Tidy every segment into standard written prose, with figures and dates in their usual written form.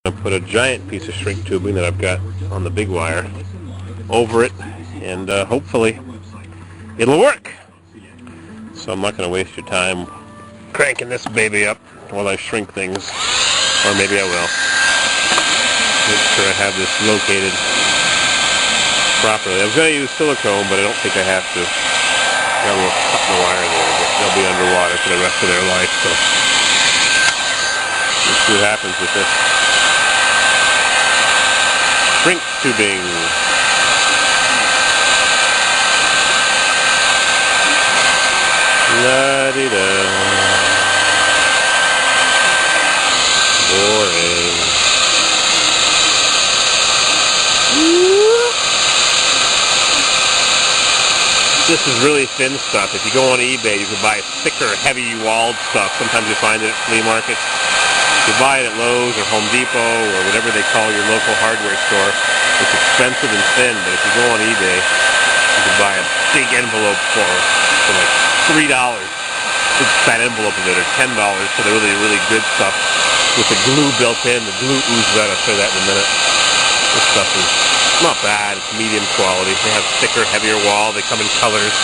I put a giant piece of shrink tubing that I've got on the big wire over it, and hopefully it'll work. So I'm not going to waste your time cranking this baby up while I shrink things, or maybe I will. Make sure I have this located properly. I was going to use silicone, but I don't think I have to. Got a little cut in the wire there, but they'll be underwater for the rest of their life, so let's see what happens with this. Shrink tubing. La-di-da. Boring. This is really thin stuff. If you go on eBay, you can buy thicker, heavy-walled stuff. Sometimes you find it at flea markets. You buy it at Lowe's or Home Depot or whatever they call your local hardware store. It's expensive and thin, but if you go on eBay, you can buy a big envelope for like $3. Big fat envelope of it, or $10 for the really good stuff with the glue built in. The glue oozes out. I'll show you that in a minute. This stuff is not bad. It's medium quality. They have thicker, heavier wall. They come in colors.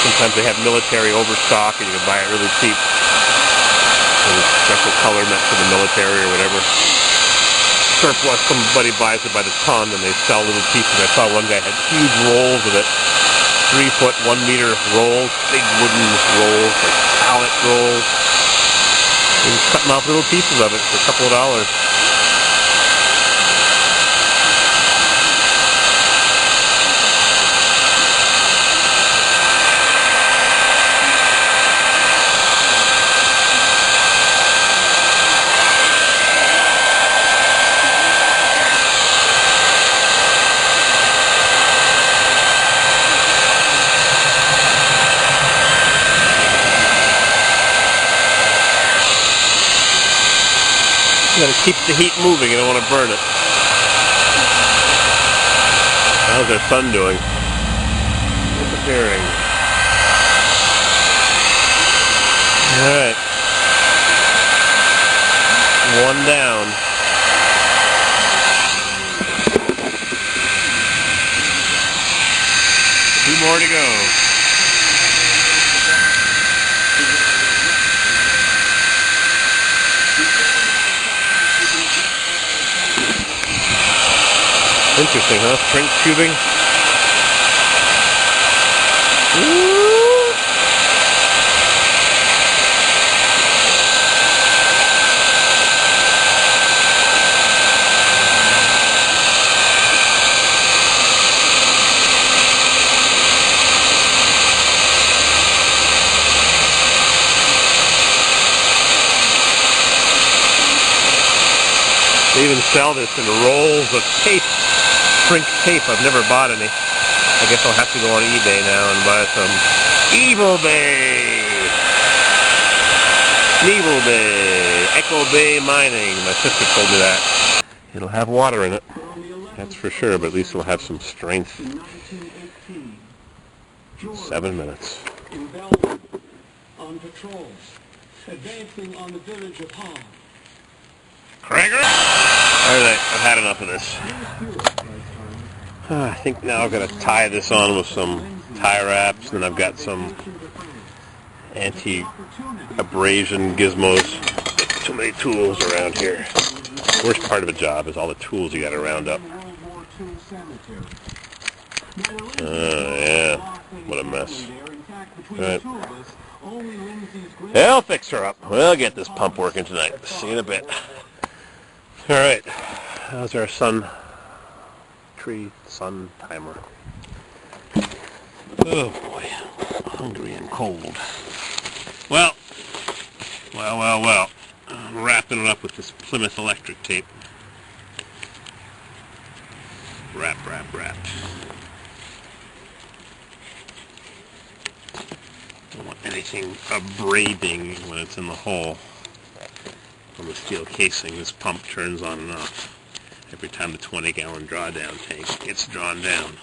Sometimes they have military overstock, and you can buy it really cheap. Special color meant for the military or whatever. Surplus, somebody buys it by the ton and they sell little pieces. I saw one guy had huge rolls of it. 3 foot, 1 meter rolls, big wooden rolls, like pallet rolls. And he's cutting off little pieces of it for a couple of dollars. You gotta keep the heat moving, you don't want to burn it. How's our sun doing? Disappearing. Alright. 1 down. Two more to go. Interesting, huh? Shrink tubing. They even sell this in rolls of tape. Shrink tape. I've never bought any. I guess I'll have to go on eBay now and buy some Evil Bay. Evil Bay. Echo Bay Mining. My sister told me that. It'll have water in it. That's for sure, but at least it'll have some strength. 7 minutes. On patrol. Advancing on the village of HANG. Cracker? Alright, I've had enough of this. I think now I've got to tie this on with some tie wraps, and then I've got some anti-abrasion gizmos. Too many tools around here. Worst part of a job is all the tools you got to round up. Yeah, what a mess. Alright. I'll fix her up. We'll get this pump working tonight. See you in a bit. Alright, how's our sun timer? Oh boy, hungry and cold. Well. I'm wrapping it up with this Plymouth electric tape. Wrap. Don't want anything abrading when it's in the hole. On the steel casing, this pump turns on and off every time the 20-gallon drawdown tank gets drawn down.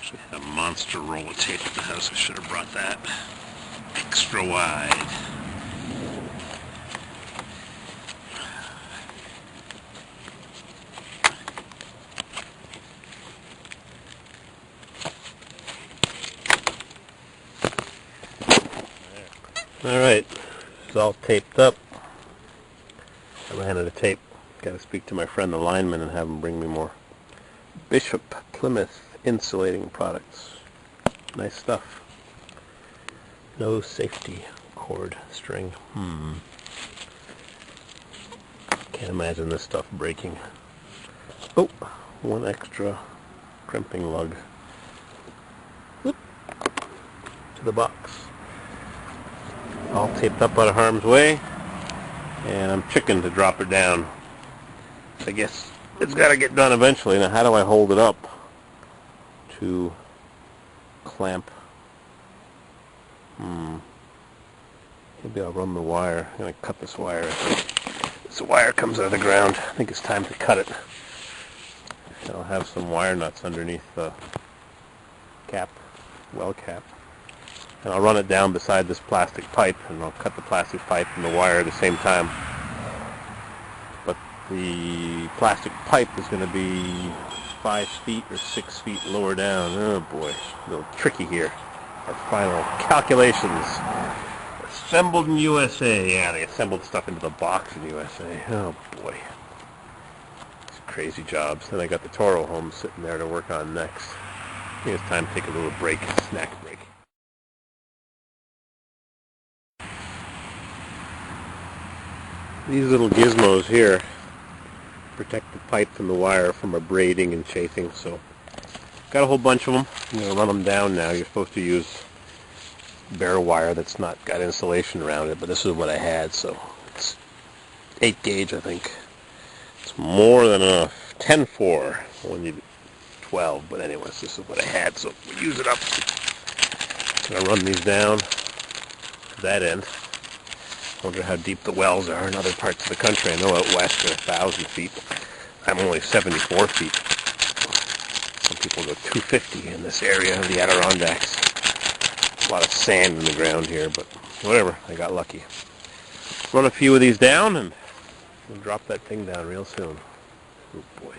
Actually had a monster roll of tape at the house. I should have brought that extra wide. Alright, it's all taped up. I ran out of tape. Got to speak to my friend the lineman and have him bring me more. Bishop Plymouth insulating products. Nice stuff. No safety cord string. Can't imagine this stuff breaking. Oh, one extra crimping lug. Whoop. To the box. All taped up out of harm's way, and I'm chicken to drop it down. I guess it's got to get done eventually. Now, how do I hold it up to clamp? Maybe I'll run the wire. I'm going to cut this wire. This wire comes out of the ground. I think it's time to cut it. I'll have some wire nuts underneath the cap, well cap. And I'll run it down beside this plastic pipe, and I'll cut the plastic pipe and the wire at the same time. But the plastic pipe is going to be 5 feet or 6 feet lower down. Oh boy, a little tricky here. Our final calculations. Assembled in USA. Yeah, they assembled stuff into the box in USA. Oh boy. It's crazy jobs. Then I got the Toro home sitting there to work on next. I think it's time to take a little break, snack break. These little gizmos here protect the pipe from the wire from abrading and chafing, so got a whole bunch of them. I'm going to run them down now. You're supposed to use bare wire that's not got insulation around it, but this is what I had, so it's 8 gauge, I think. It's more than enough. 10-4. I need 12, but anyways, this is what I had, so we'll use it up. I'm going to run these down to that end. I wonder how deep the wells are in other parts of the country. I know out west they're 1,000 feet. I'm only 74 feet. Some people go 250 in this area of the Adirondacks. A lot of sand in the ground here, but whatever. I got lucky. Run a few of these down, and we'll drop that thing down real soon. Oh boy.